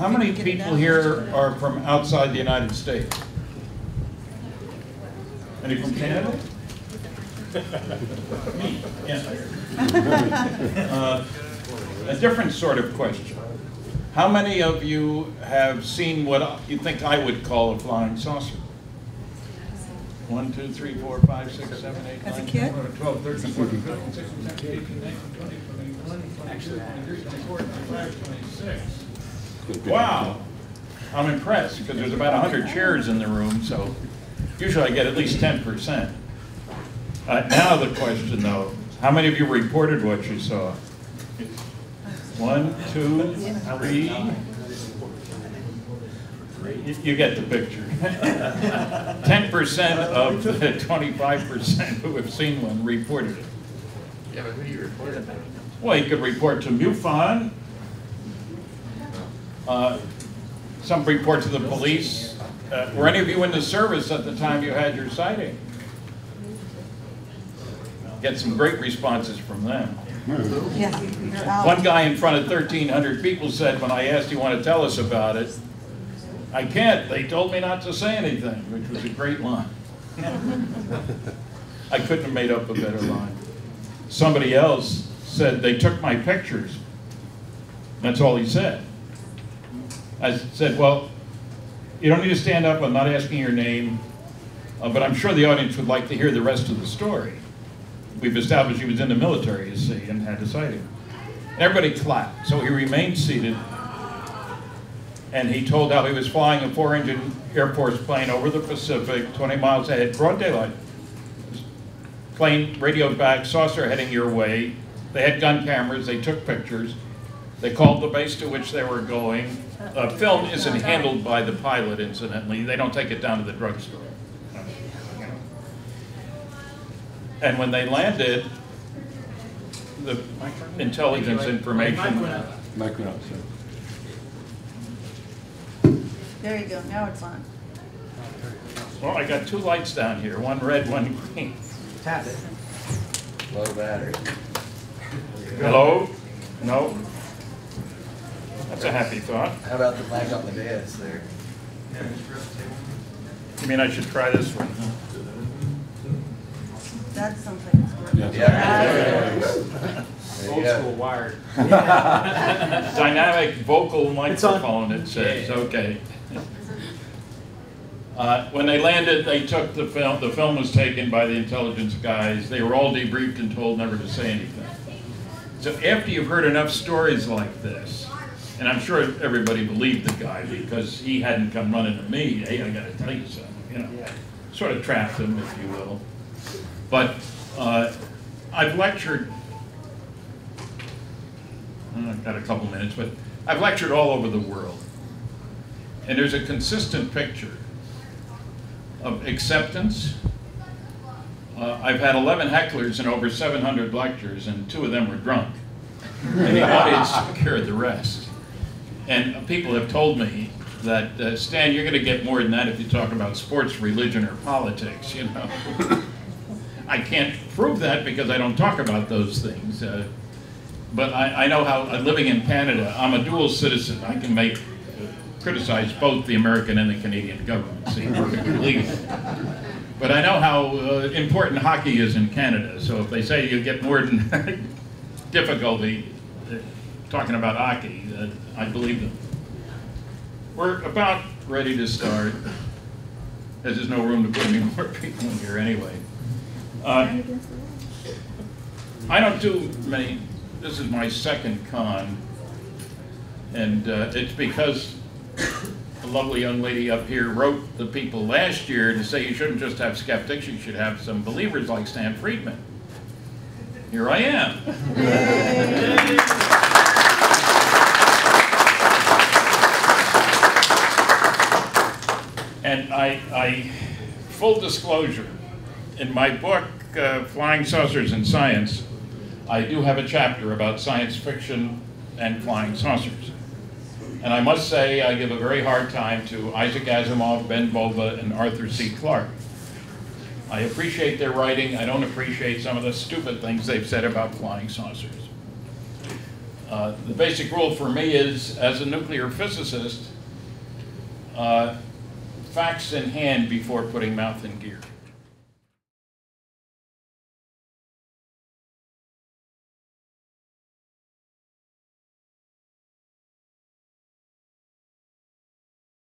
How many people here are from outside the United States? Any from Canada? Me, yes. A different sort of question. How many of you have seen what you think I would call a flying saucer? 1, 2, 3, 4, 5, 6, 7, 8, 9, 10, 11, 12, 13, 14, 15, 16, 17, 18, 19, 20, 21, 22, 23, 24, 25, 26. Wow, I'm impressed because there's about 100 chairs in the room, so usually I get at least 10%. Now the question though, how many of you reported what you saw? 1, 2, 3. You get the picture. 10% of the 25% who have seen one reported it. Yeah, but who do you report it to? Well, you could report to MUFON. Some report to the police. Were any of you in the service at the time you had your sighting? Get some great responses from them. Yeah. One guy in front of 1,300 people said, when I asked, "You want to tell us about it?" "I can't. They told me not to say anything," which was a great line. I couldn't have made up a better line. Somebody else said, "They took my pictures." That's all he said. I said, "Well, you don't need to stand up. I'm not asking your name, but I'm sure the audience would like to hear the rest of the story. We've established he was in the military, you see, and had a sighting." Everybody clapped. So he remained seated, and he told how he was flying a 4-engine Air Force plane over the Pacific, 20 miles ahead, broad daylight. Plane radioed back, saucer heading your way. They had gun cameras, they took pictures. They called the base to which they were going. Film isn't handled by the pilot, incidentally. They don't take it down to the drugstore. And when they landed, the intelligence information... There you go, now it's on. Well, I got 2 lights down here, one red, one green. Tap it. Low battery. Hello? No? That's a happy thought. How about the black on the gas there? You mean I should try this one? That's something that's working. Yeah. Old school wired. Dynamic vocal microphone, it says. Okay. When they landed, they took the film. The film was taken by the intelligence guys. They were all debriefed and told never to say anything. So after you've heard enough stories like this, and I'm sure everybody believed the guy because he hadn't come running to me, "Hey, I got to tell you something," you know, sort of trapped him, if you will. But I've lectured, I've got a couple minutes, but I've lectured all over the world. And there's a consistent picture of acceptance. I've had 11 hecklers and over 700 lectures, and 2 of them were drunk. And the audience secured the rest. And people have told me that, Stan, you're going to get more than that if you talk about sports, religion, or politics, you know. I can't prove that because I don't talk about those things. But I know how, living in Canada, I'm a dual citizen. I can criticize both the American and the Canadian government, see, perfectly legal. But I know how important hockey is in Canada, so if they say you get more than difficulty talking about hockey, I believe them. We're about ready to start, as there's no room to put any more people in here anyway. I don't do many, this is my second con, and it's because a lovely young lady up here wrote the people last year to say you shouldn't just have skeptics, you should have some believers like Stanton Friedman. Here I am. And I full disclosure, in my book, Flying Saucers and Science, I do have a chapter about science fiction and flying saucers. And I must say, I give a very hard time to Isaac Asimov, Ben Bova, and Arthur C. Clarke. I appreciate their writing. I don't appreciate some of the stupid things they've said about flying saucers. The basic rule for me is, as a nuclear physicist, facts in hand before putting mouth in gear.